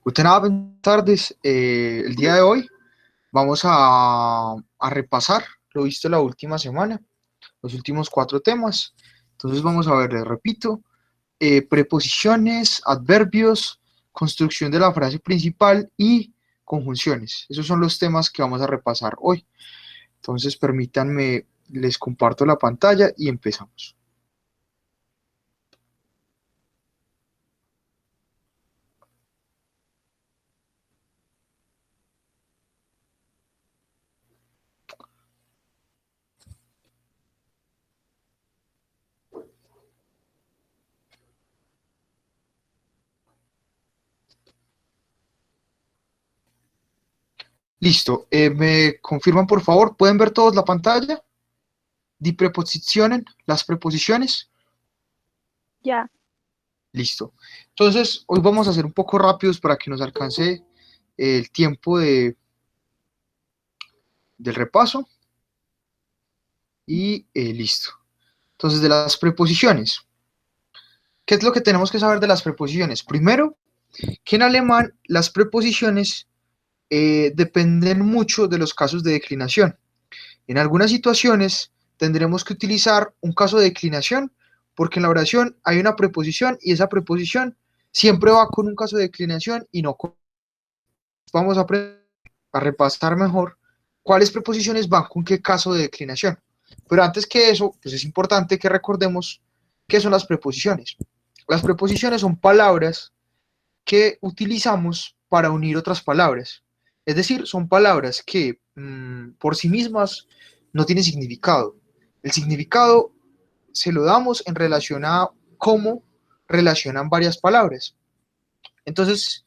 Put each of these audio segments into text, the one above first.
Guten Abend, tardes. El día de hoy vamos a repasar lo visto la última semana, los últimos 4 temas. Entonces vamos a ver, les repito, preposiciones, adverbios, construcción de la frase principal y conjunciones. Esos son los temas que vamos a repasar hoy. Entonces permítanme, les comparto la pantalla y empezamos. Listo. ¿Me confirman, por favor? ¿Pueden ver todos la pantalla? Die Präpositionen, las preposiciones. Ya. Listo. Entonces, hoy vamos a ser un poco rápidos para que nos alcance el tiempo del repaso. Y listo. Entonces, de las preposiciones. ¿Qué es lo que tenemos que saber de las preposiciones? Primero, que en alemán las preposiciones dependen mucho de los casos de declinación. En algunas situaciones tendremos que utilizar un caso de declinación porque en la oración hay una preposición y esa preposición siempre va con un caso de declinación y no con... Vamos a repasar mejor cuáles preposiciones van con qué caso de declinación. Pero antes que eso, pues es importante que recordemos qué son las preposiciones. Las preposiciones son palabras que utilizamos para unir otras palabras. Es decir, son palabras que por sí mismas no tienen significado. El significado se lo damos en relación a cómo relacionan varias palabras. Entonces,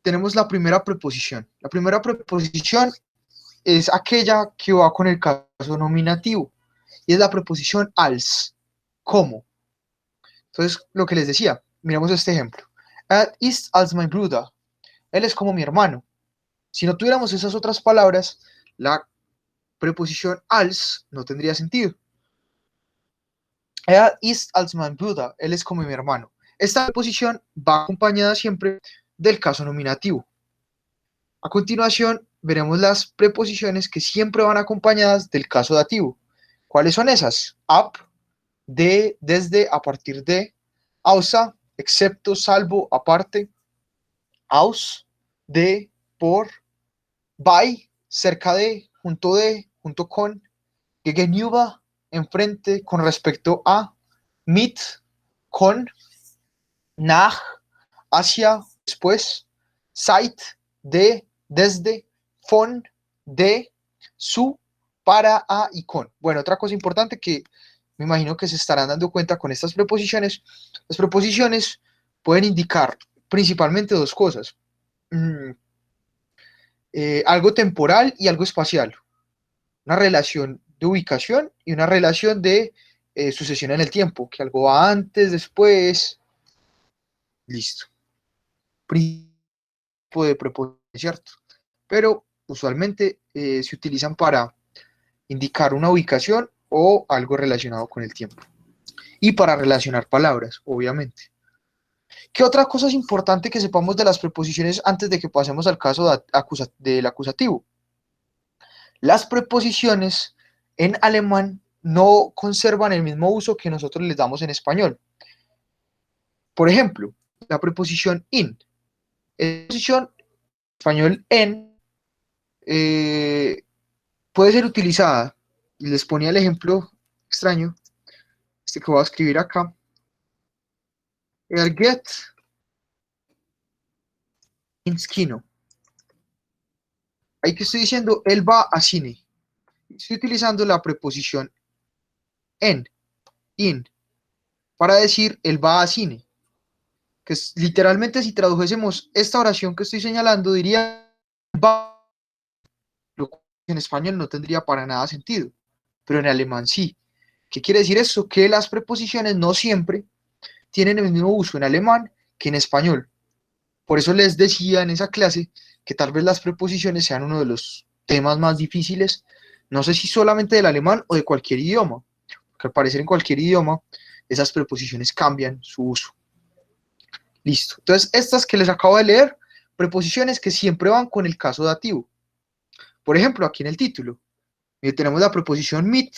tenemos la primera preposición. La primera preposición es aquella que va con el caso nominativo y es la preposición als, como. Entonces, lo que les decía, miramos este ejemplo. Ist als mein Bruder. Él es como mi hermano. Si no tuviéramos esas otras palabras, la preposición als no tendría sentido. Ist als mein Bruder. Él es como mi hermano. Esta preposición va acompañada siempre del caso nominativo. A continuación, veremos las preposiciones que siempre van acompañadas del caso dativo. ¿Cuáles son esas? Ab, de, desde, a partir de, außer, excepto, salvo, aparte, aus, de, por, bei, cerca de, junto con, gegenüber, enfrente, con respecto a, mit, con, nach, hacia, después, seit, de, desde, von, de, su, para, a y con. Bueno, otra cosa importante que me imagino que se estarán dando cuenta con estas preposiciones, las preposiciones pueden indicar principalmente dos cosas. Algo temporal y algo espacial. Una relación de ubicación y una relación de sucesión en el tiempo, que algo va antes, después, listo. Tipo de preposición, ¿cierto? Pero usualmente se utilizan para indicar una ubicación o algo relacionado con el tiempo. Y para relacionar palabras, obviamente. ¿Qué otra cosa es importante que sepamos de las preposiciones antes de que pasemos al caso del acusativo? Las preposiciones en alemán no conservan el mismo uso que nosotros les damos en español. Por ejemplo, la preposición in. La preposición en español en puede ser utilizada, y les ponía el ejemplo extraño, este que voy a escribir acá. Geht ins Kino. Ahí que estoy diciendo, él va a cine. Estoy utilizando la preposición en, in, para decir él va a cine. Que es, literalmente, si tradujésemos esta oración que estoy señalando, diría va, lo cual en español no tendría para nada sentido, pero en alemán sí. ¿Qué quiere decir eso? Que las preposiciones no siempre tienen el mismo uso en alemán que en español. Por eso les decía en esa clase que tal vez las preposiciones sean uno de los temas más difíciles, no sé si solamente del alemán o de cualquier idioma, porque al parecer en cualquier idioma esas preposiciones cambian su uso. Listo. Entonces, estas que les acabo de leer preposiciones que siempre van con el caso dativo. Por ejemplo, aquí en el título, tenemos la preposición meet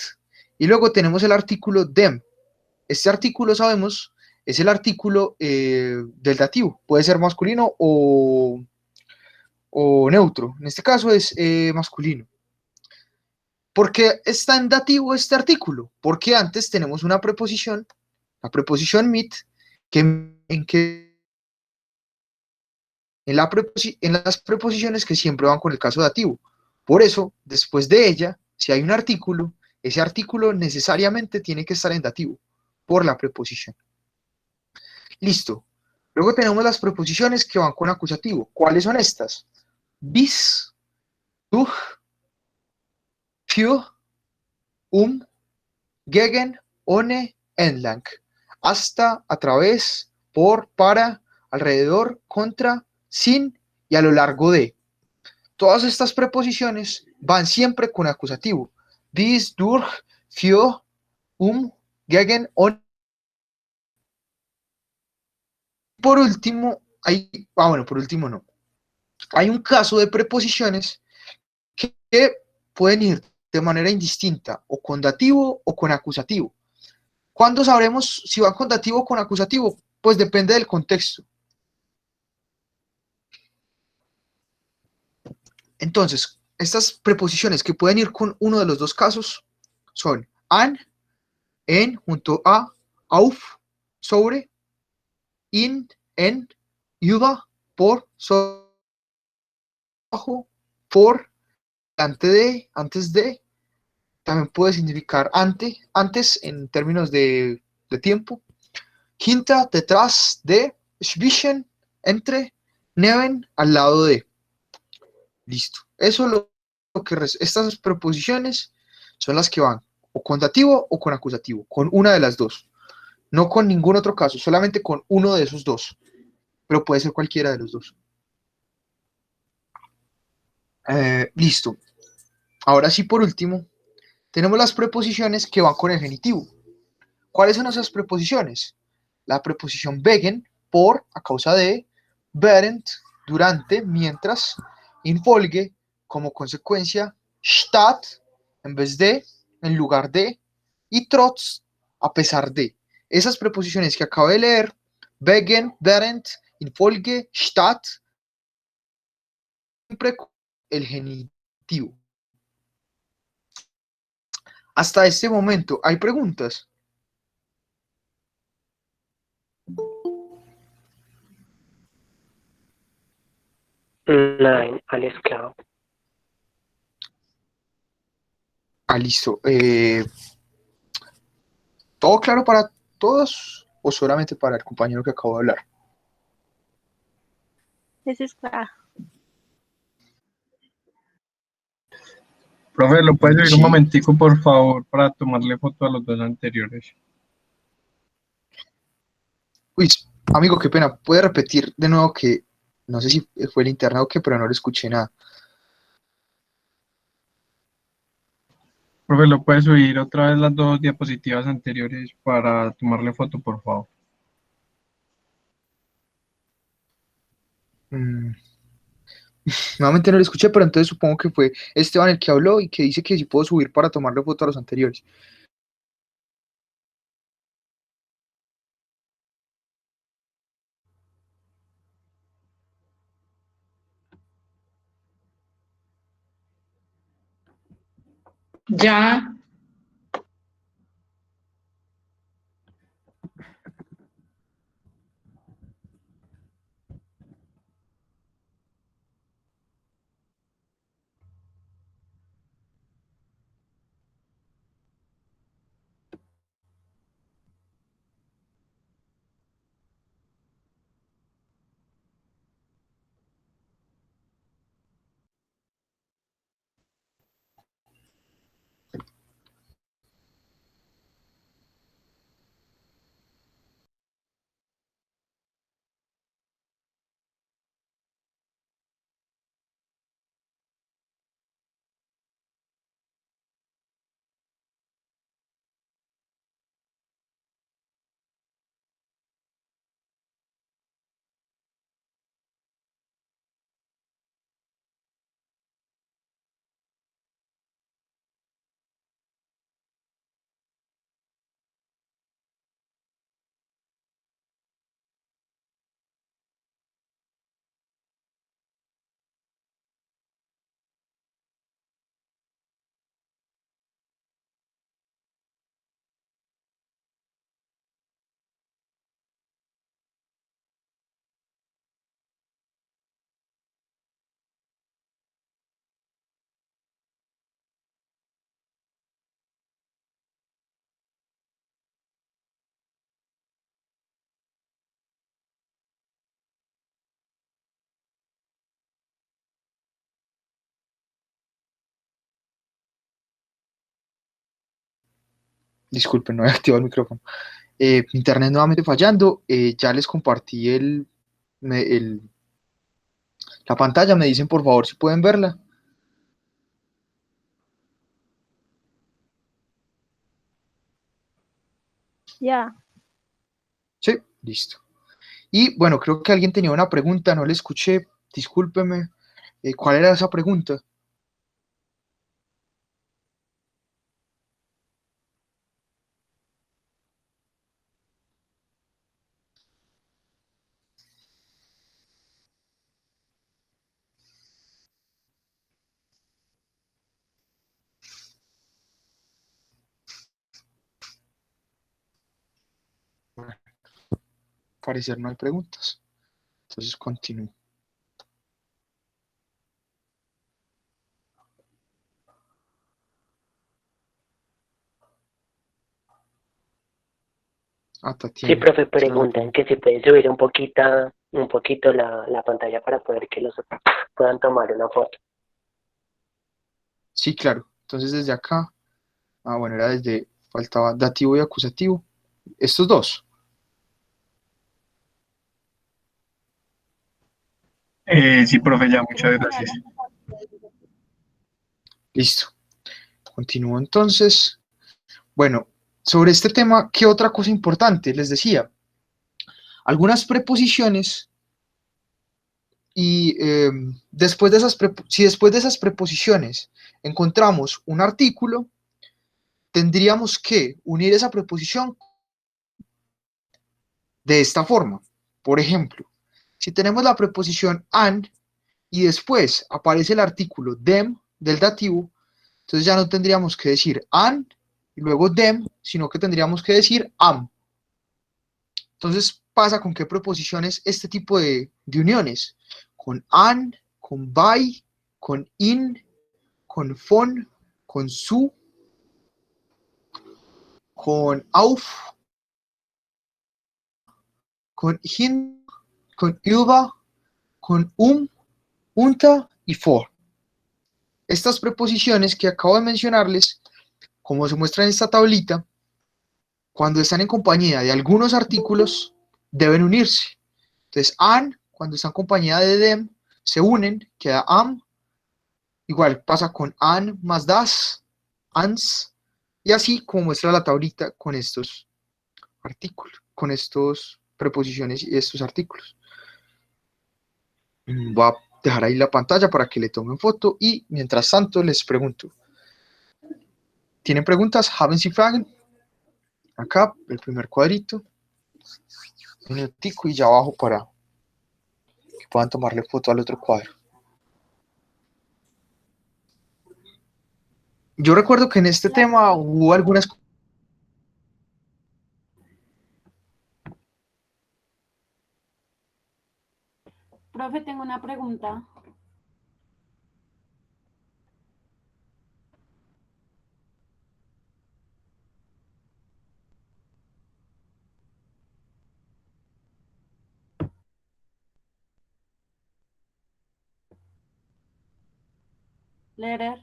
y luego tenemos el artículo them. Este artículo, sabemos, es el artículo del dativo. Puede ser masculino o neutro. En este caso es masculino. ¿Por qué está en dativo este artículo? Porque antes tenemos una preposición, la preposición meet, en las preposiciones que siempre van con el caso dativo. Por eso, después de ella, si hay un artículo, ese artículo necesariamente tiene que estar en dativo, por la preposición. Listo. Luego tenemos las preposiciones que van con acusativo. ¿Cuáles son estas? Bis, durch, für, gegen, ohne, entlang. Hasta, a través, por, para, alrededor, contra, sin y a lo largo de. Todas estas preposiciones van siempre con acusativo. Bis, durch, für, gegen, ohne. Por último, por último no. Hay un caso de preposiciones que pueden ir de manera indistinta, o con dativo o con acusativo. ¿Cuándo sabremos si van con dativo o con acusativo? Pues depende del contexto. Entonces, estas preposiciones que pueden ir con uno de los dos casos son an, en, junto a, auf, sobre, in, en, über, por, bajo, por, antes de, también puede significar antes en términos de tiempo, hinter, detrás de, zwischen, entre, neben, al lado de. Listo. Eso es lo que estas preposiciones son las que van o con dativo o con acusativo, con una de las dos. No con ningún otro caso, solamente con uno de esos dos. Pero puede ser cualquiera de los dos. Listo. Ahora sí, por último, tenemos las preposiciones que van con el genitivo. ¿Cuáles son esas preposiciones? La preposición wegen, por, a causa de, während, durante, mientras, infolge, como consecuencia, statt, en vez de, en lugar de, y trotz, a pesar de. Esas preposiciones que acabo de leer, wegen, während, infolge, statt, siempre con el genitivo. Hasta este momento, ¿hay preguntas? Nein, alles klar. Listo. ¿Todo claro para todos o solamente para el compañero que acabo de hablar? Eso es claro. Profe, ¿lo puede subir un Sí. momentico, por favor, para tomarle foto a los dos anteriores? Uy, amigo, qué pena. ¿Puede repetir de nuevo que no sé si fue el internet o qué, pero no le escuché nada? Profe, ¿lo puede subir otra vez las dos diapositivas anteriores para tomarle foto, por favor? Mm, nuevamente no le escuché, pero entonces supongo que fue Esteban el que habló y que dice que si puedo subir para tomarle foto a los anteriores. Ya, Disculpen, no he activado el micrófono. Internet nuevamente fallando. Ya les compartí me- el- la pantalla. Me dicen por favor si pueden verla. Ya. Sí, listo. Y bueno, creo que alguien tenía una pregunta, no le escuché. Discúlpeme. ¿Cuál era esa pregunta? Bueno, al parecer no hay preguntas. Entonces continúo. Ah, Sí, Tatiana. profe, Esa era la preguntan pregunta. que si puede subir un poquito la pantalla para poder que los puedan tomar una foto. Sí, claro. Entonces desde acá. Ah, bueno, era desde. Faltaba dativo y acusativo. Estos dos. Sí, profe, ya, Creo muchas que ya gracias. la... Listo. Continúo entonces. Bueno, sobre este tema, ¿qué otra cosa importante? Les decía, algunas preposiciones y después de si después de esas preposiciones encontramos un artículo, tendríamos que unir esa preposición de esta forma. Por ejemplo, si tenemos la preposición an y después aparece el artículo them del dativo, entonces ya no tendríamos que decir an y luego them, sino que tendríamos que decir am. Entonces pasa con qué preposiciones este tipo de uniones. Con an, con by, con in, con von, con su, con auf, con hin, con über, con unter y for. Estas preposiciones que acabo de mencionarles, como se muestra en esta tablita, cuando están en compañía de algunos artículos, deben unirse. Entonces, an, cuando está en compañía de them, se unen, queda am. Igual pasa con an más das, ans, y así como muestra la tablita con estos artículos, con estas preposiciones y estos artículos. Voy a dejar ahí la pantalla para que le tomen foto y mientras tanto les pregunto. ¿Tienen preguntas? ¿Haben Sie Fragen? Acá, el primer cuadrito. Un minutico y ya abajo para que puedan tomarle foto al otro cuadro. Yo recuerdo que en este Ya, tema profe. hubo algunas. Profe, tengo una pregunta. Lerer.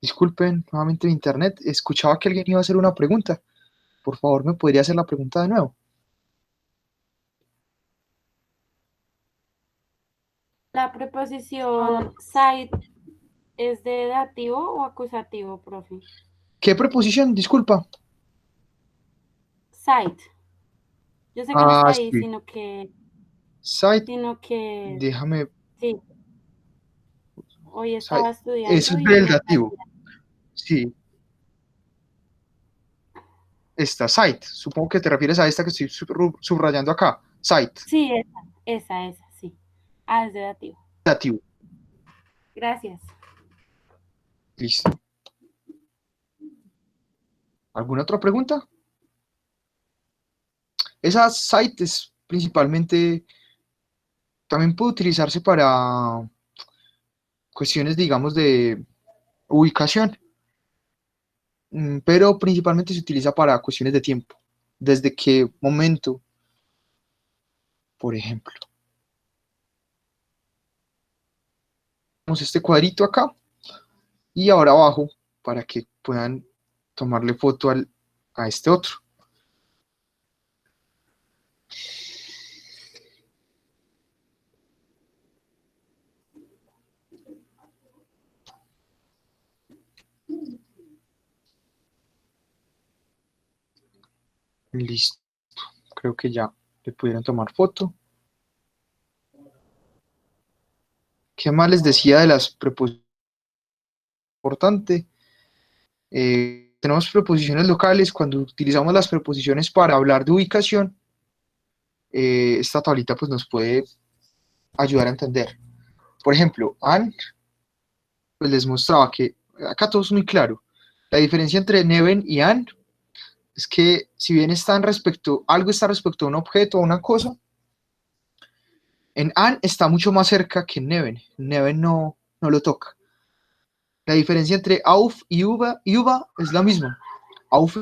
Disculpen, nuevamente mi internet. Escuchaba que alguien iba a hacer una pregunta. Por favor, ¿me podría hacer la pregunta de nuevo? La preposición side ¿Es de dativo o acusativo, profe? ¿Qué preposición? Disculpa. Site. Yo sé que no está Ah, ahí, sí. sino que, Site, sino que, déjame. sí, hoy estaba Site. Eso estudiando es y del me dativo. salía. Sí, esta site. Supongo que te refieres a esta que estoy subrayando acá. Site. Sí, esa, sí. Ah, es de dativo. Dativo. Gracias. Listo. ¿Alguna otra pregunta? Esa site es principalmente, también puede utilizarse para cuestiones, digamos, de ubicación, pero principalmente se utiliza para cuestiones de tiempo. ¿Desde qué momento, por ejemplo? Tenemos este cuadrito acá y ahora abajo para que puedan tomarle foto a este otro. Listo. Creo que ya le pudieron tomar foto. ¿Qué más les decía de las preposiciones? Importante. Tenemos preposiciones locales. Cuando utilizamos las preposiciones para hablar de ubicación, esta tablita pues, nos puede ayudar a entender. Por ejemplo, an, pues les mostraba que acá todo es muy claro. La diferencia entre neven y an es que si bien algo está respecto a un objeto o una cosa, en an está mucho más cerca que en neven. Neven no lo toca. La diferencia entre auf y uva es la misma. Auf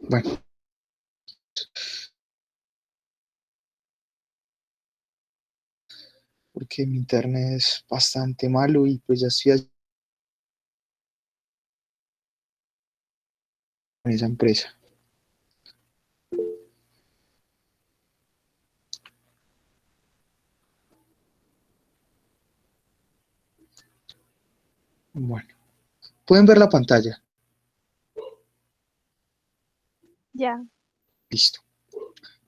Bueno, porque mi internet es bastante malo y pues ya estoy en esa empresa. Bueno, pueden ver la pantalla. Ya. Listo.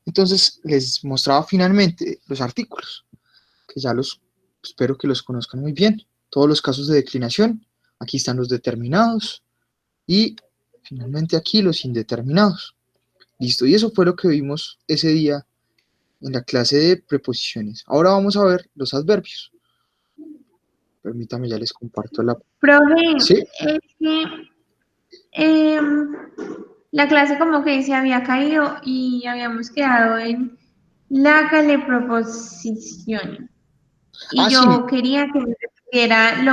Entonces les mostraba finalmente los artículos, que ya los espero que los conozcan muy bien. Todos los casos de declinación, aquí están los determinados y finalmente aquí los indeterminados. Listo, y eso fue lo que vimos ese día en la clase de preposiciones. Ahora vamos a ver los adverbios. Permítame, ya les comparto la... Profe, ¿Sí? es que la clase como que se había caído y habíamos quedado en la proposición. Y Sí, yo quería que me repitiera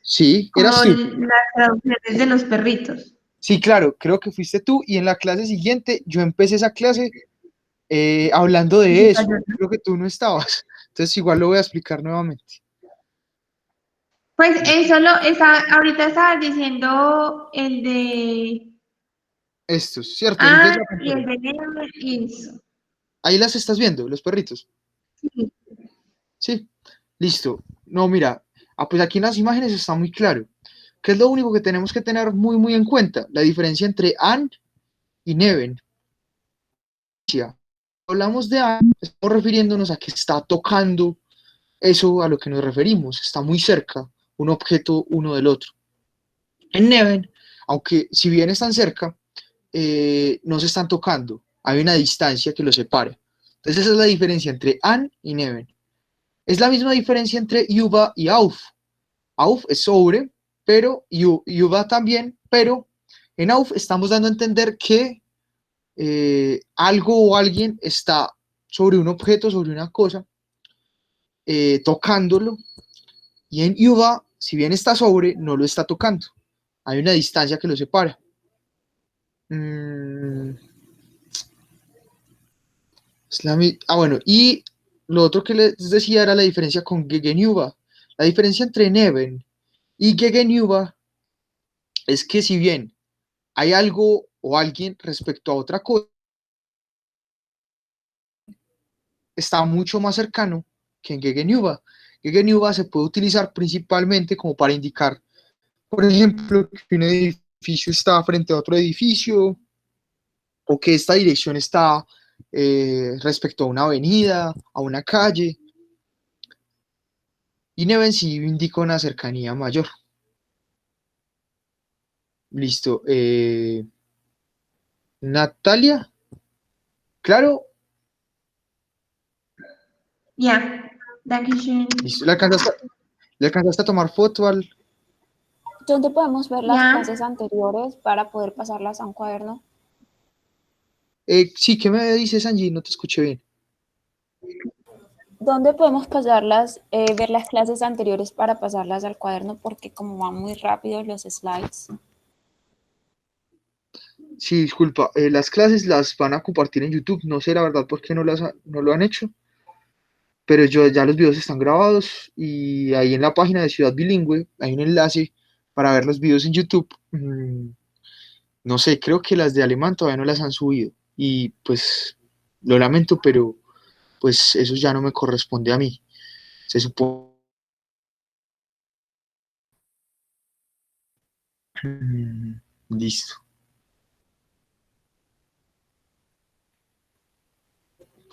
sí, como eras tú. las traducciones de los perritos. Sí, claro, creo que fuiste tú y en la clase siguiente yo empecé esa clase hablando de eso. Creo que tú no estabas. Entonces igual lo voy a explicar nuevamente. Pues eso ahorita estabas diciendo el de Estos, ¿cierto? El de la y el pantalla. de Nemo y eso. Ahí las estás viendo, los perritos. Sí. Sí, listo. No, mira, pues aquí en las imágenes está muy claro. ¿Qué es lo único que tenemos que tener muy en cuenta? La diferencia entre an y neven. Hablamos de an, estamos refiriéndonos a que está tocando eso a lo que nos referimos, está muy cerca un objeto uno del otro. En neven, aunque si bien están cerca, no se están tocando, hay una distancia que los separa. Entonces esa es la diferencia entre an y neven. Es la misma diferencia entre yuba y auf. Auf es sobre, pero yuba también, pero en auf estamos dando a entender que algo o alguien está sobre un objeto, sobre una cosa, tocándolo, y en yuba, si bien está sobre, no lo está tocando. Hay una distancia que lo separa. Bueno, y lo otro que les decía era la diferencia con Gegenüber. La diferencia entre Neven y Gegenüber es que si bien hay algo o alguien respecto a otra cosa, está mucho más cercano que en Gegenüber. Gegenüber se puede utilizar principalmente como para indicar, por ejemplo, que un edificio está frente a otro edificio o que esta dirección está respecto a una avenida, a una calle. Y Neven sí indica una cercanía mayor. Listo. Natalia, claro. Ya, Dankeschön. Listo. ¿Le alcanzaste a tomar foto al...? ¿Dónde podemos ver las Ya. clases anteriores para poder pasarlas a un cuaderno? Sí, ¿qué me dices, Angie? No te escuché bien. ¿Dónde podemos pasarlas, ver las clases anteriores para pasarlas al cuaderno? Porque como van muy rápido los slides. Sí, disculpa. Las clases las van a compartir en YouTube. No sé la verdad por qué no lo han hecho. Pero ya los videos están grabados y ahí en la página de Ciudad Bilingüe hay un enlace para ver los videos en YouTube. No sé, creo que las de alemán todavía no las han subido. Y pues lo lamento, pero pues eso ya no me corresponde a mí. Se supone... Listo.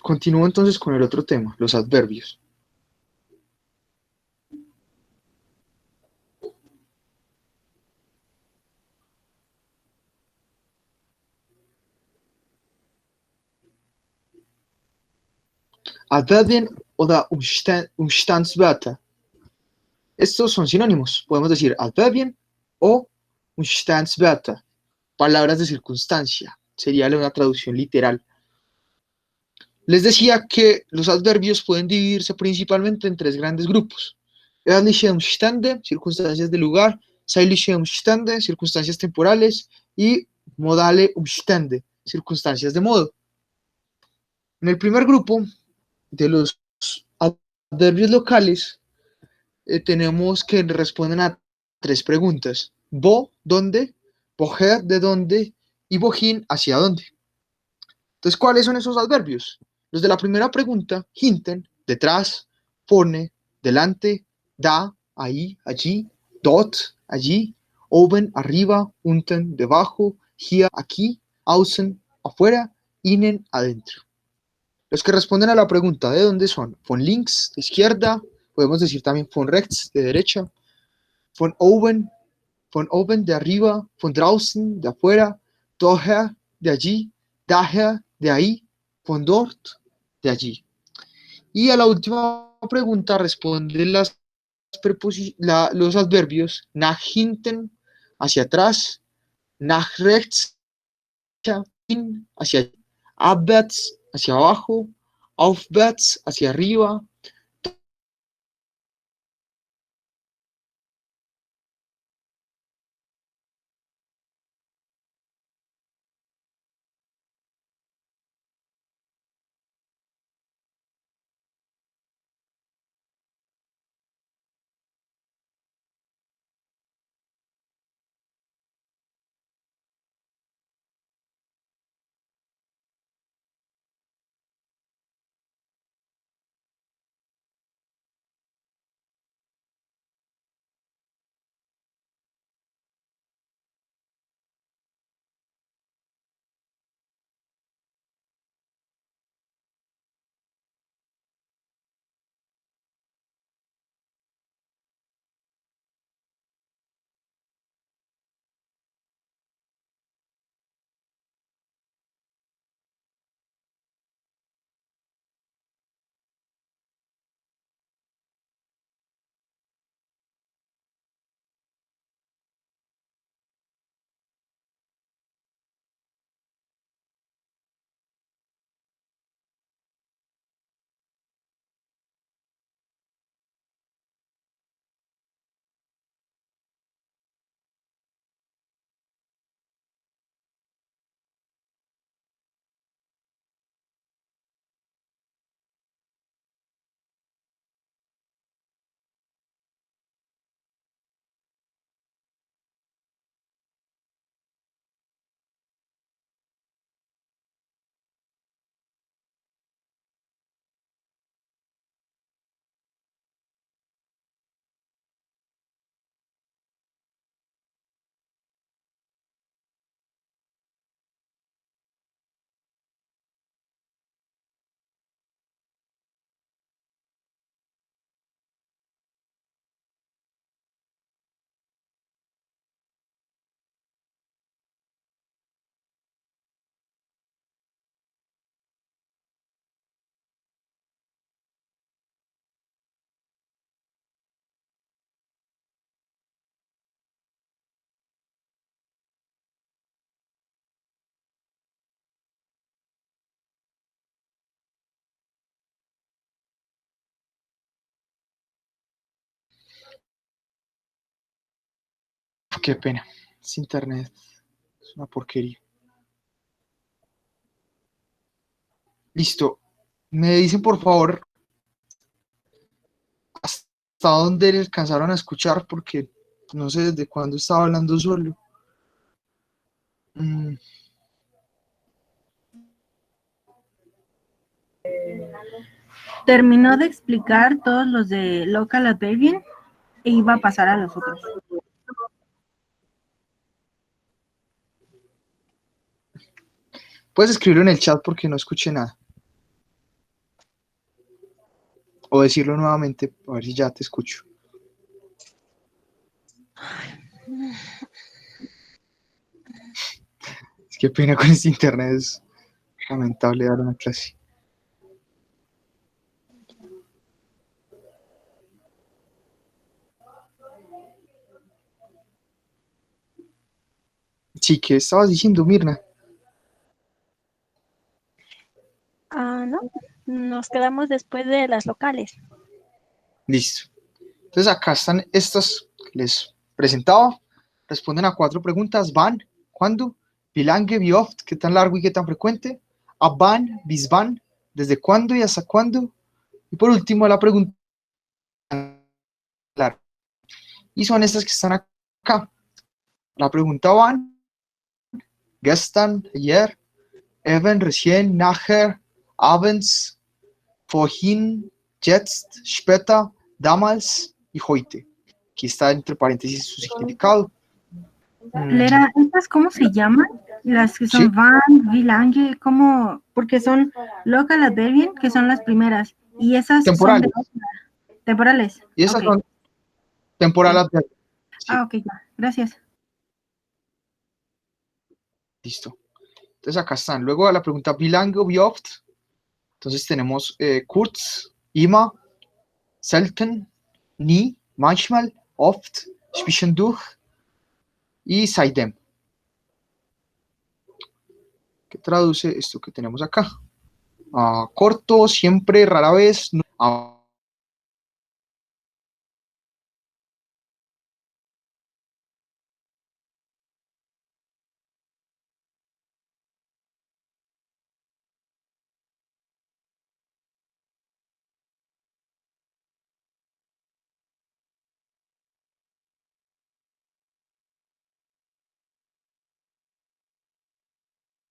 Continúo entonces con el otro tema, los adverbios. Adverbien oder Umstandswörter. Estos son sinónimos. Podemos decir Adverbien o Umstandswörter. Palabras de circunstancia. Sería una traducción literal. Les decía que los adverbios pueden dividirse principalmente en tres grandes grupos. Örtliche Umstände, circunstancias de lugar, zeitliche Umstände, circunstancias temporales, y modale Umstände, circunstancias de modo. En el primer grupo de los adverbios locales tenemos que responden a 3 preguntas. Wo, ¿dónde? Woher, ¿de dónde? Y wohin, ¿hacia dónde? Entonces, ¿cuáles son esos adverbios? Los de la primera pregunta, hinten, detrás, vorne, delante, da, ahí, allí, dort, allí, oben, arriba, unten, debajo, hier, aquí, außen, afuera, innen, adentro. Los que responden a la pregunta ¿de dónde son? Von links, de izquierda, podemos decir también von rechts, de derecha, von oben, de arriba, von draußen, de afuera, daher, de allí, daher, de ahí, von dort, de allí. Y a la última pregunta responden los adverbios nach hinten, hacia atrás, nach rechts, hacia allí, abwärts, hacia abajo, aufwärts, hacia arriba. Qué pena, es internet, es una porquería. Listo, me dicen por favor hasta dónde alcanzaron a escuchar porque no sé desde cuándo estaba hablando solo. Terminó de explicar todos los de Local Adverbial e iba a pasar a los otros. Puedes escribirlo en el chat porque no escuché nada. O decirlo nuevamente, a ver si ya te escucho. Es que pena con este internet, es lamentable dar una clase. Sí, ¿qué estabas diciendo, Mirna? No, nos quedamos después de las locales. Listo. Entonces acá están estas que les presentaba. Responden a 4 preguntas. Wann, ¿cuándo? Wie lange, wie oft, qué tan largo y qué tan frecuente. Ab wann, bis wann, desde cuándo y hasta cuándo. Y por último, la pregunta larga. Y son estas que están acá. La pregunta wann, gestern, ayer, even, recién, nachher, abends, vorhin, jetzt, später, damals y heute. Aquí está entre paréntesis su significado. Lera, ¿estas cómo se llaman? Las que son Sí. van, wie lange, ¿cómo? Porque son local adverbial, que son las primeras. Y esas Temporales. son temporales. Y esas Ok. son temporal adverbial. Sí. Ah, ok, ya. Gracias. Listo. Entonces acá están. Luego a la pregunta wie lange, wie oft. Entonces tenemos kurz, immer, selten, nie, manchmal, oft, zwischendurch y seitdem. ¿Qué traduce esto que tenemos acá? Corto, siempre, rara vez.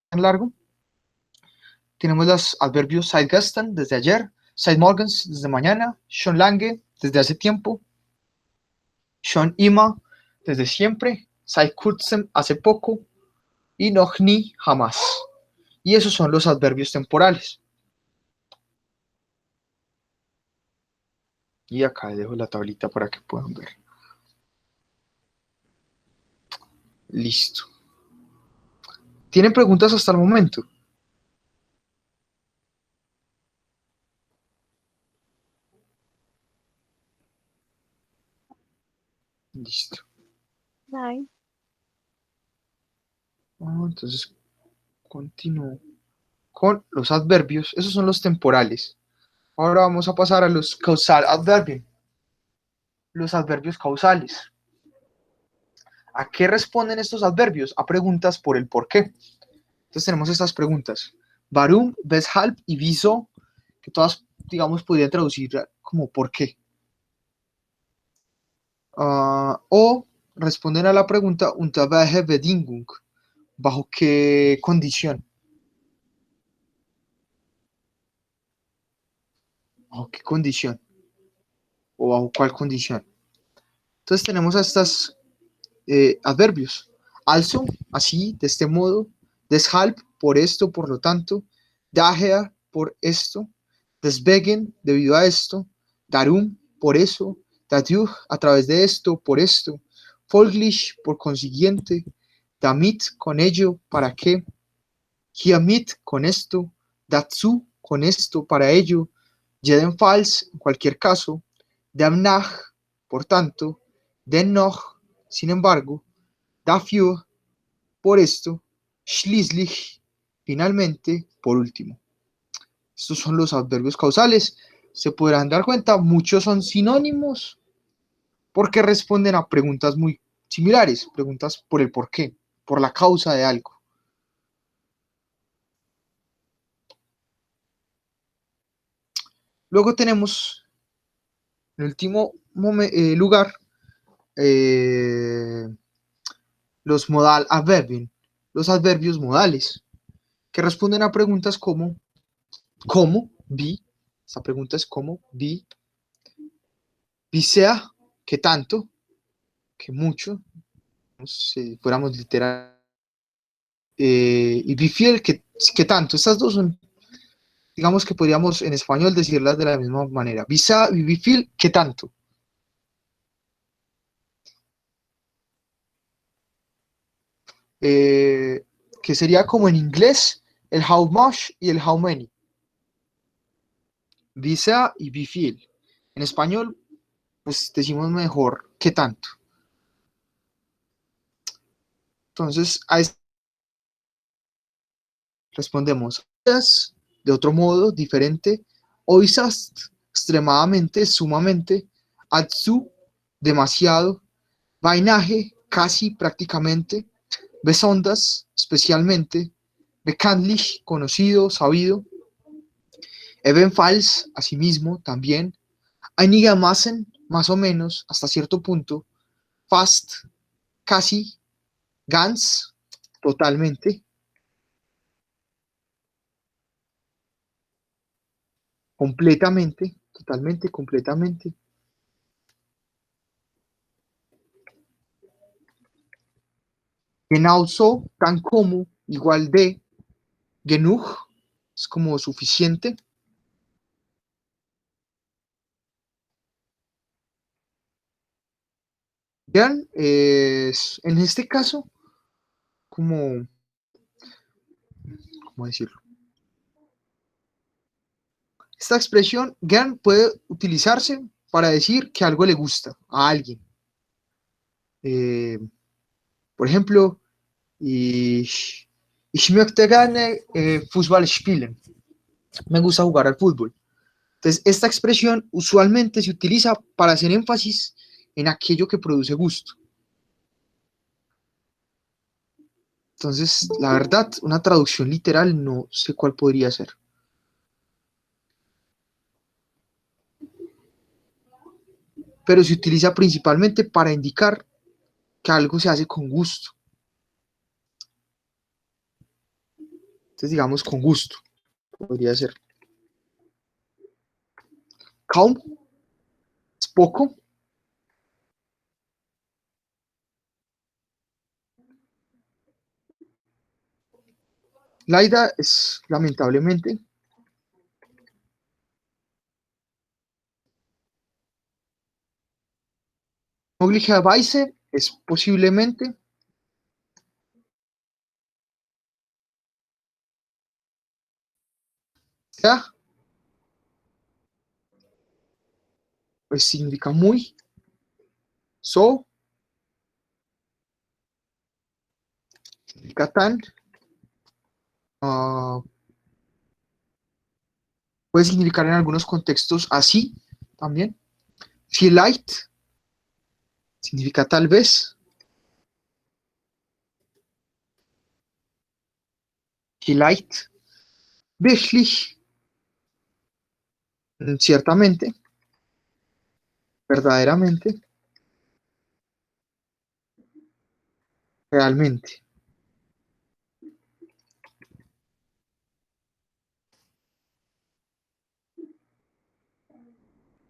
Tan largo. Tenemos los adverbios seit gestern, desde ayer, seit morgens, desde mañana, schon lange, desde hace tiempo, schon immer, desde siempre, seit kurzem, hace poco, y noch nie, jamás. Y esos son los adverbios temporales. Y acá les dejo la tablita para que puedan ver. Listo. ¿Tienen preguntas hasta el momento? Listo. Entonces, continúo con los adverbios. Esos son los temporales. Ahora vamos a pasar a los causal adverbios. Los adverbios causales. ¿A qué responden estos adverbios? A preguntas por el por qué. Entonces tenemos estas preguntas. Warum, weshalb y wieso, que todas, digamos, podrían traducir como por qué. O responden a la pregunta unter welcher Bedingung, bajo qué condición. ¿Bajo qué condición? ¿O bajo cuál condición? Entonces tenemos estos adverbios. Also, así, de este modo. Deshalb, por esto, por lo tanto. Daher, por esto. Deswegen, debido a esto. Darum, por eso. Dadurch, a través de esto, por esto. Folglich, por consiguiente. Damit, con ello, para qué. Hiermit, con esto. Dazu, con esto, para ello. Jedenfalls, en cualquier caso. Demnach, por tanto. Dennoch, sin embargo. Dafür, por esto. Schließlich, finalmente, por último. Estos son los adverbios causales. Se podrán dar cuenta, muchos son sinónimos porque responden a preguntas muy similares, preguntas por el por qué, por la causa de algo. Luego tenemos, en último lugar, los modal adverbien, los adverbios modales, que responden a preguntas como, ¿cómo? Wie. Esta pregunta es ¿cómo? Wie. Wie sehr, ¿qué tanto? ¿Qué mucho? Si fuéramos literal. Y wie viel, ¿qué tanto? Estas dos son, digamos que podríamos en español decirlas de la misma manera. Wie viel, ¿qué tanto? Que sería como en inglés el how much y el how many. Wie sehr y wie viel. En español, pues decimos mejor ¿qué tanto? Entonces, a esto respondemos de otro modo, diferente. Äußerst, extremadamente, sumamente. Allzu, demasiado. Beinahe, casi, prácticamente. besonders, especialmente, bekanntlich, conocido, sabido, ebenfalls, asimismo, también, einigermaßen, más o menos, hasta cierto punto, fast, casi, ganz, totalmente, completamente, totalmente, completamente, genauso, tan como, igual de, genug, es como suficiente. Vean, en este caso, como, ¿cómo decirlo? Esta expresión, gern, puede utilizarse para decir que algo le gusta a alguien. Por ejemplo, ich möchte gerne Fußball spielen. Me gusta jugar al fútbol. Entonces, esta expresión usualmente se utiliza para hacer énfasis en aquello que produce gusto. Entonces, la verdad, una traducción literal no sé cuál podría ser. Pero se utiliza principalmente para indicar que algo se hace con gusto. Entonces, digamos, con gusto, podría ser. Kaum, es poco. Leider es lamentablemente. Möglicherweise es posiblemente. Ya, pues significa muy. So, significa tan. Puede significar en algunos contextos así también. Vielleicht significa tal vez. Vielleicht, wirklich, ciertamente, verdaderamente, realmente.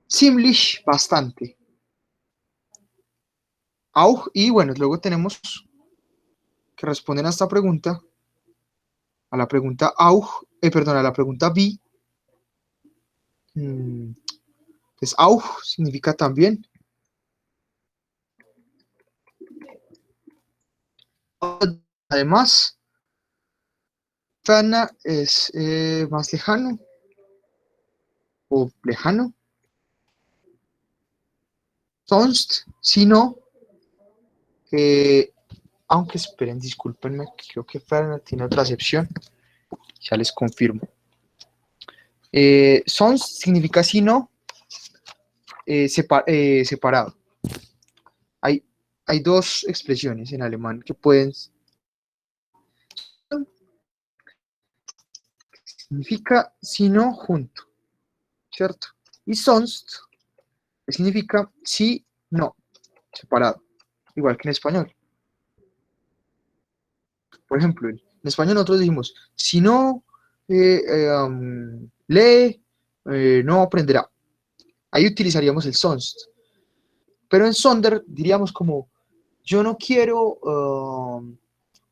Ziemlich, bastante. Auch, y bueno, luego tenemos que responden a esta pregunta, a la pregunta auch, perdón, a la pregunta wie. Entonces, auch significa también. Además, ferner es más lejano o lejano. Sonst, si no, aunque esperen, discúlpenme, creo que ferner tiene otra acepción. Ya les confirmo. Sonst significa si no, separado. Hay dos expresiones en alemán que pueden. Significa si no, junto, ¿cierto? Y sonst significa si no, separado, igual que en español. Por ejemplo, en español nosotros decimos, si no lee, no aprenderá. Ahí utilizaríamos el sonst. Pero en sonder diríamos como, yo no quiero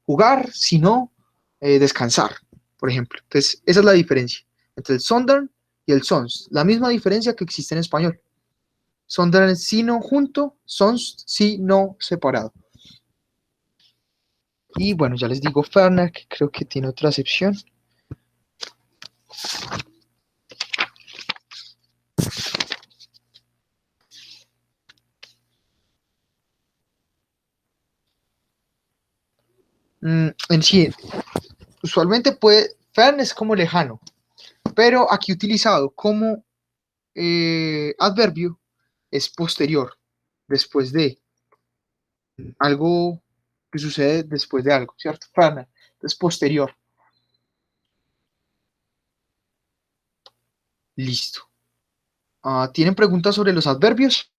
jugar, sino descansar, por ejemplo. Entonces, esa es la diferencia entre el sondern y el sonst. La misma diferencia que existe en español. Sondern si no junto, sonst si no separado. Y bueno, ya les digo ferner, que creo que tiene otra acepción. En sí, usualmente fern es como lejano, pero aquí utilizado como adverbio es posterior, después de algo que sucede después de algo, ¿cierto? Prana es posterior. Listo. ¿Tienen preguntas sobre los adverbios?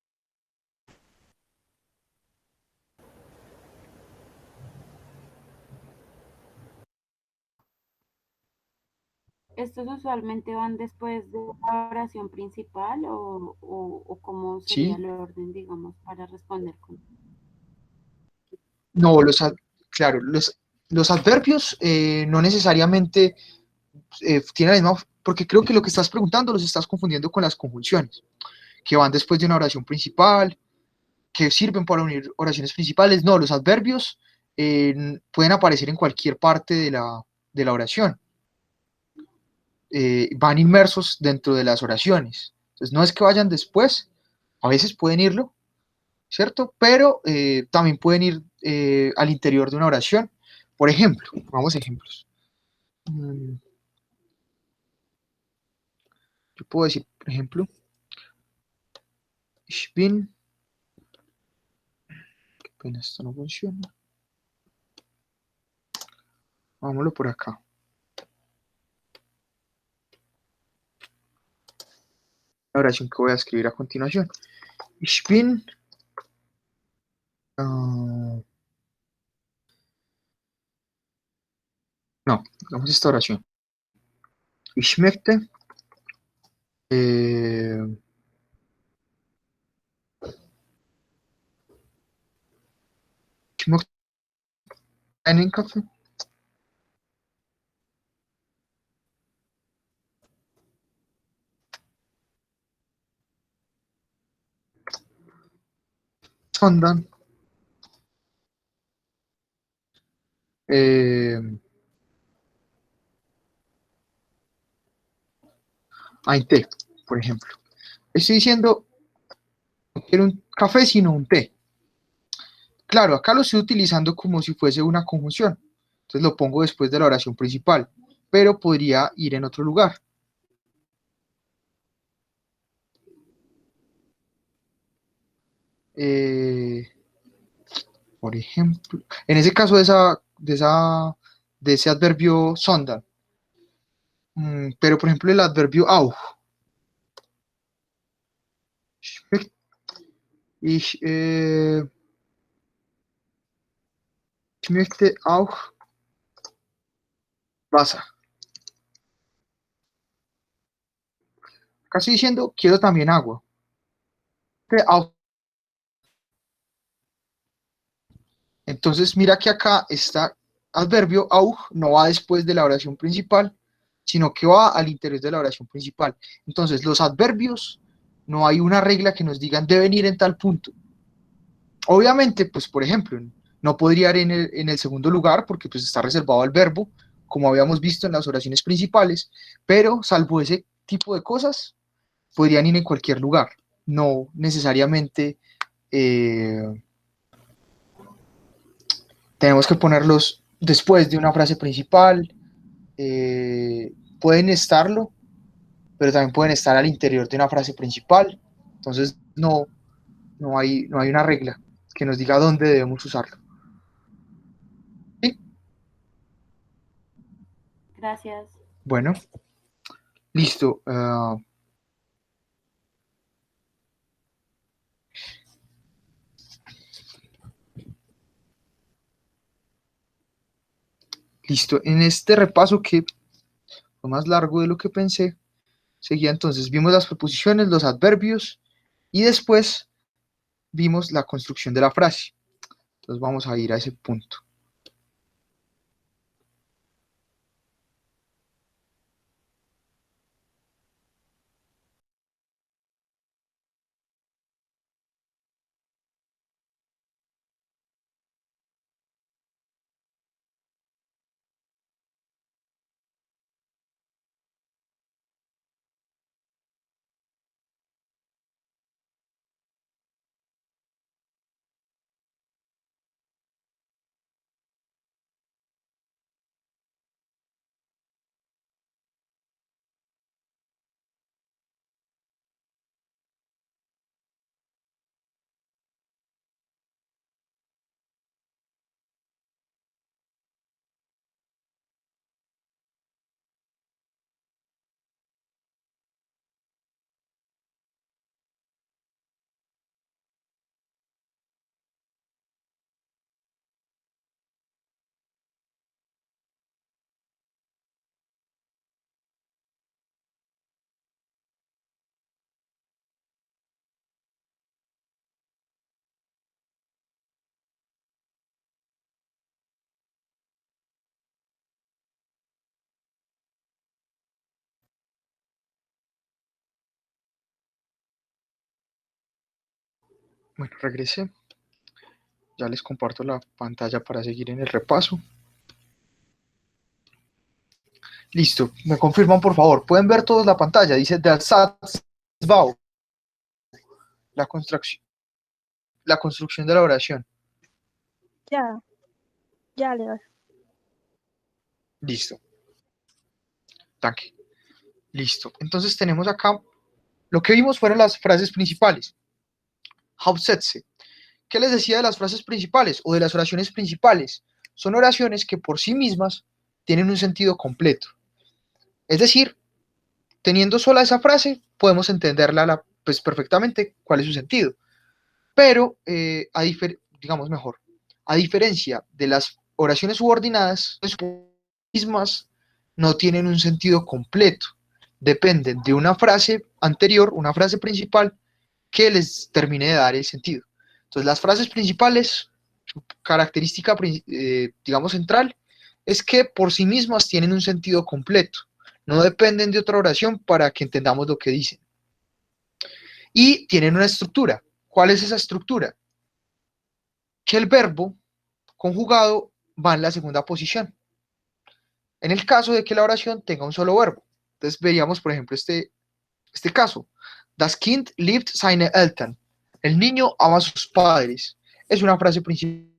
¿Estos usualmente van después de la oración principal o cómo sería Sí. el orden, digamos, para responder con... No, claro, los adverbios no necesariamente tienen la misma, porque creo que lo que estás preguntando los estás confundiendo con las conjunciones, que van después de una oración principal, que sirven para unir oraciones principales. No, los adverbios pueden aparecer en cualquier parte de la oración. Van inmersos dentro de las oraciones. Entonces, no es que vayan después, a veces pueden irlo, ¿cierto? Pero también pueden ir al interior de una oración. Por ejemplo, vamos a ejemplos. Yo puedo decir, por ejemplo, ich bin, qué pena, esto no funciona. Vámonos por acá. La oración que voy a escribir a continuación. Ich bin, no, digamos esta oración. Ich möchte, ich möchte einen Kaffee. Sondern ein té, por ejemplo. Estoy diciendo, no quiero un café, sino un té. Claro, acá lo estoy utilizando como si fuese una conjunción. Entonces lo pongo después de la oración principal, pero podría ir en otro lugar. Por ejemplo, en ese caso de ese adverbio sondern. Pero por ejemplo el adverbio auch. Ich, ich möchte auch Wasser. Acá estoy diciendo quiero también agua. Entonces mira que acá está adverbio auch no va después de la oración principal, sino que va al interior de la oración principal. Entonces los adverbios no hay una regla que nos digan deben ir en tal punto. Obviamente, pues por ejemplo, no podría ir en el segundo lugar porque pues está reservado al verbo, como habíamos visto en las oraciones principales, pero salvo ese tipo de cosas, podrían ir en cualquier lugar, no necesariamente tenemos que ponerlos después de una frase principal, pueden estarlo, pero también pueden estar al interior de una frase principal, entonces no hay una regla que nos diga dónde debemos usarlo. ¿Sí? Gracias. Bueno, listo. Listo. En este repaso que fue más largo de lo que pensé, seguía entonces, vimos las preposiciones, los adverbios y después vimos la construcción de la frase. Entonces vamos a ir a ese punto. Bueno, regresé. Ya les comparto la pantalla para seguir en el repaso. Listo, me confirman por favor. Pueden ver todos la pantalla. Dice Der Satzbau, la construcción de la oración. Ya, Leo. Listo. Tanque. Listo. Entonces tenemos acá, lo que vimos fueron las frases principales. Hauptsätze. ¿Qué les decía de las frases principales o de las oraciones principales? Son oraciones que por sí mismas tienen un sentido completo. Es decir, teniendo sola esa frase, podemos entenderla pues, perfectamente cuál es su sentido. Pero, digamos mejor, a diferencia de las oraciones subordinadas, las mismas no tienen un sentido completo. Dependen de una frase anterior, una frase principal, que les termine de dar el sentido. Entonces, las frases principales, su característica, digamos, central, es que por sí mismas tienen un sentido completo. No dependen de otra oración para que entendamos lo que dicen. Y tienen una estructura. ¿Cuál es esa estructura? Que el verbo conjugado va en la segunda posición. En el caso de que la oración tenga un solo verbo. Entonces veríamos, por ejemplo, este caso. Das Kind liebt seine Eltern. El niño ama a sus padres. Es una frase principal.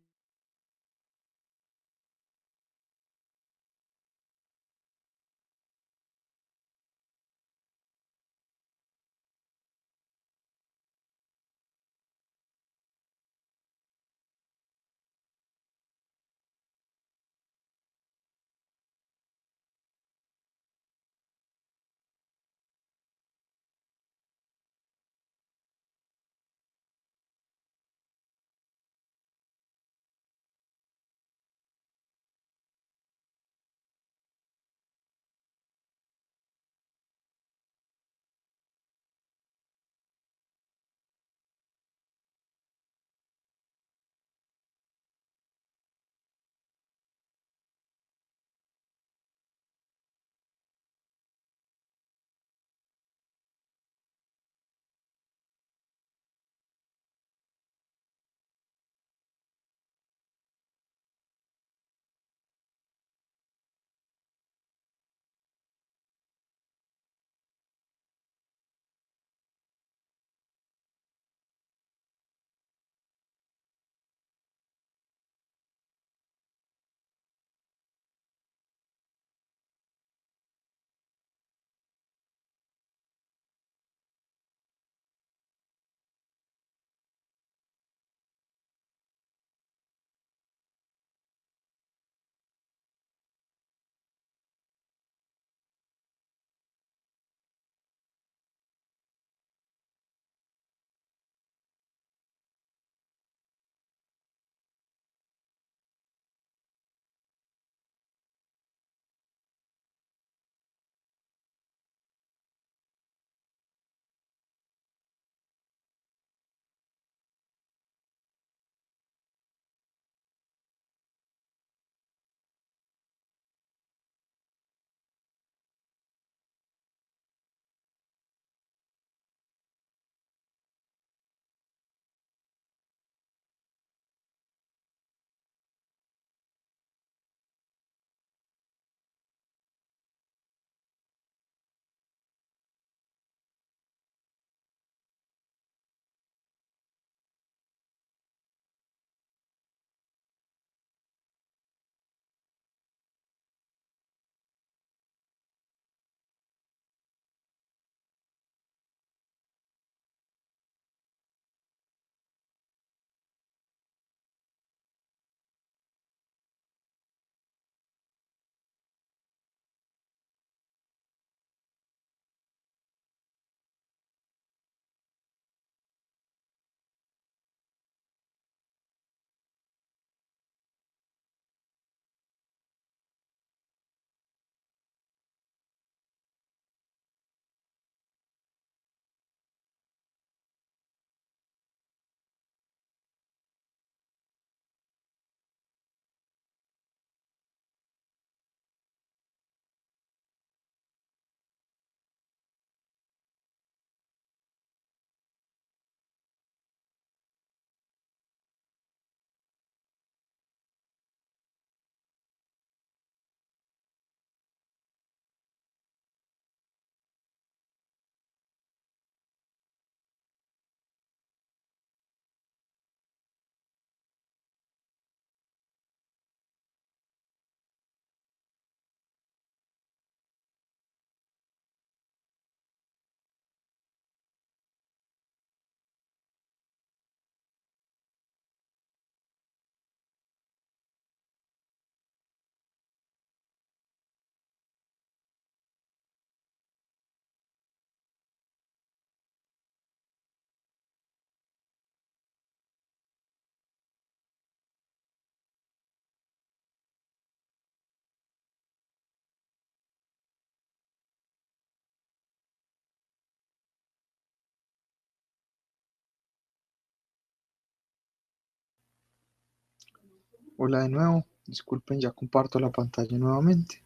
Hola de nuevo. Disculpen, ya comparto la pantalla nuevamente.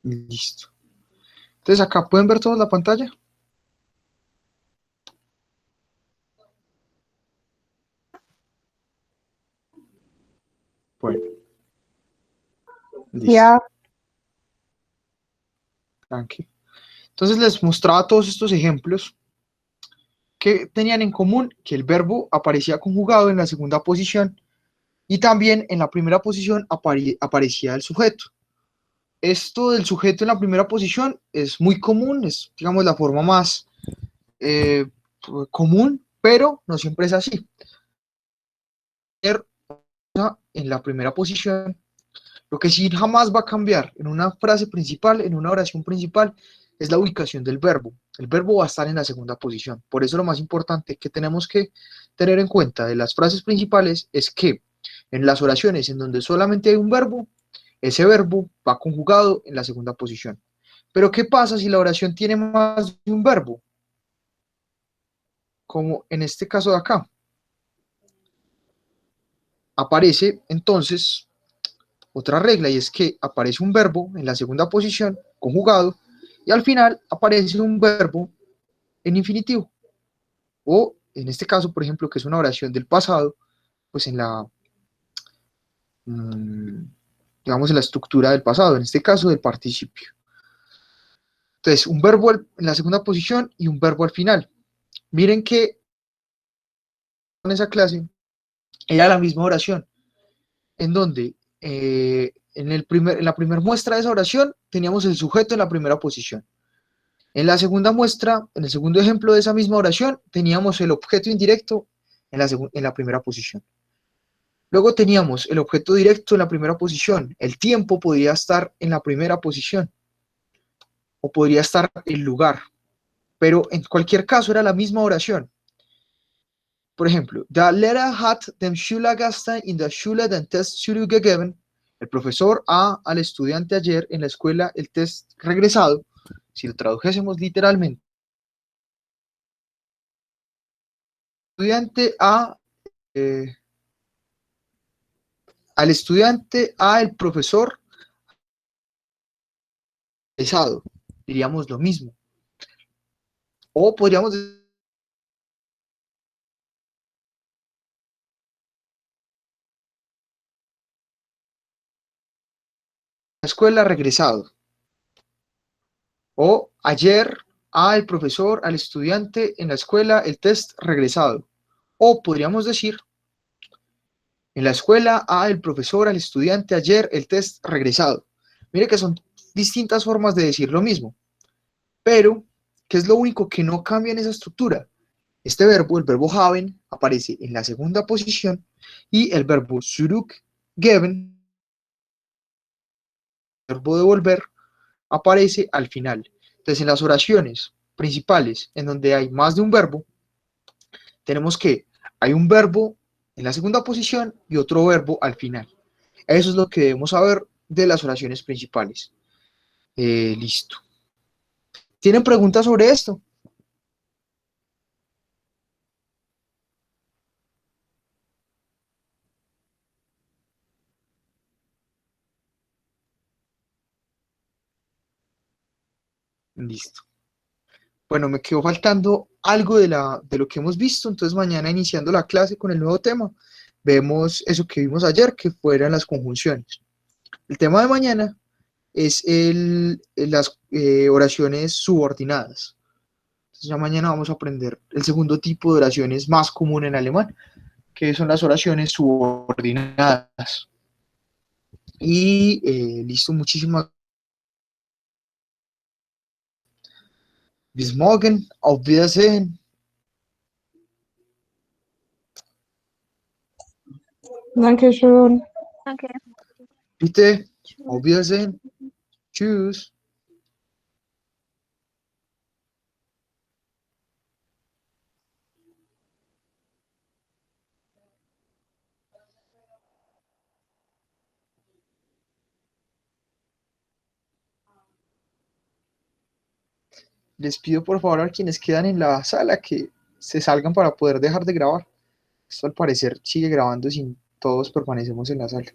Listo. Entonces acá pueden ver toda la pantalla. Bueno, listo. Ya. Tranqui. Entonces les mostraba todos estos ejemplos que tenían en común que el verbo aparecía conjugado en la segunda posición y también en la primera posición aparecía el sujeto. Esto del sujeto en la primera posición es muy común, es, digamos, la forma más común, pero no siempre es así. En la primera posición, lo que sí jamás va a cambiar en una frase principal, en una oración principal, es la ubicación del verbo. El verbo va a estar en la segunda posición. Por eso lo más importante que tenemos que tener en cuenta de las frases principales es que en las oraciones en donde solamente hay un verbo, ese verbo va conjugado en la segunda posición. Pero ¿qué pasa si la oración tiene más de un verbo? Como en este caso de acá. Aparece entonces otra regla y es que aparece un verbo en la segunda posición conjugado y al final aparece un verbo en infinitivo. O en este caso, por ejemplo, que es una oración del pasado, pues en la, digamos, en la estructura del pasado, en este caso del participio. Entonces, un verbo en la segunda posición y un verbo al final. Miren que en esa clase era la misma oración, en donde en la primera muestra de esa oración teníamos el sujeto en la primera posición. En la segunda muestra, en el segundo ejemplo de esa misma oración, teníamos el objeto indirecto en la primera posición. Luego teníamos el objeto directo en la primera posición. El tiempo podría estar en la primera posición o podría estar el lugar, pero en cualquier caso era la misma oración. Por ejemplo, der Lehrer hat dem Schüler gestern in der Schule den Test zurückgegeben. El profesor al estudiante ayer en la escuela el test regresado. Si lo tradujésemos literalmente, estudiante eh, al estudiante el profesor regresado, diríamos lo mismo. O podríamos decir la escuela regresado. O ayer el profesor al estudiante en la escuela el test regresado. O podríamos decir en la escuela el profesor al estudiante ayer el test regresado. Mire que son distintas formas de decir lo mismo. Pero, ¿qué es lo único que no cambia en esa estructura? Este verbo, el verbo haben, aparece en la segunda posición y el verbo zurückgeben, el verbo devolver, aparece al final. Entonces, en las oraciones principales, en donde hay más de un verbo, tenemos que hay un verbo en la segunda posición y otro verbo al final. Eso es lo que debemos saber de las oraciones principales. Listo. ¿Tienen preguntas sobre esto? Listo. Bueno, me quedó faltando algo de lo que hemos visto, entonces mañana iniciando la clase con el nuevo tema, vemos eso que vimos ayer, que fueran las conjunciones. El tema de mañana es las oraciones subordinadas. Entonces ya mañana vamos a aprender el segundo tipo de oraciones más común en alemán, que son las oraciones subordinadas. Y listo, muchísimas bis morgen, auf Wiedersehen. Dankeschön. Okay. Bitte, auf Wiedersehen. Tschüss. Les pido por favor a quienes quedan en la sala que se salgan para poder dejar de grabar. Esto al parecer sigue grabando sin todos permanecemos en la sala.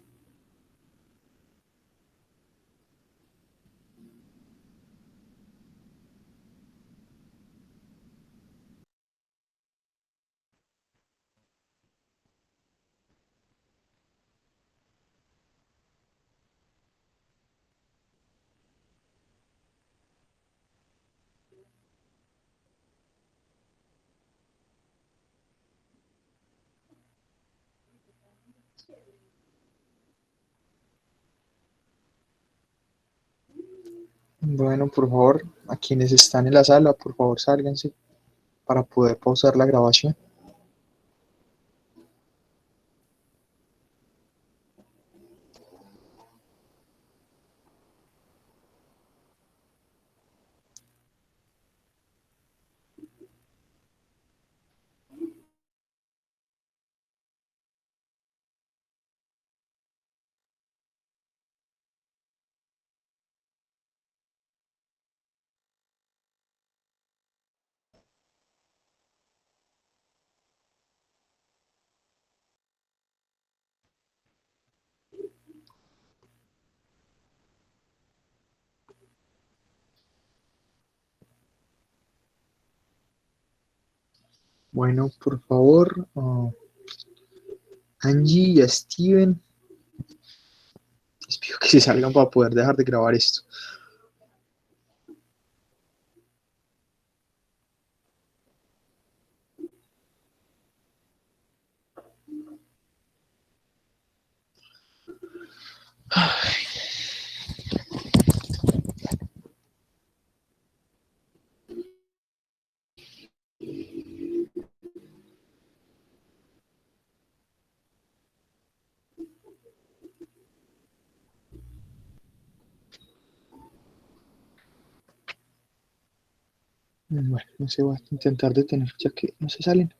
Bueno, por favor, a quienes están en la sala, por favor, sálganse para poder pausar la grabación. Bueno, por favor, Angie y a Steven, les pido que se salgan para poder dejar de grabar esto. Bueno, no se va a intentar detener ya que no se salen.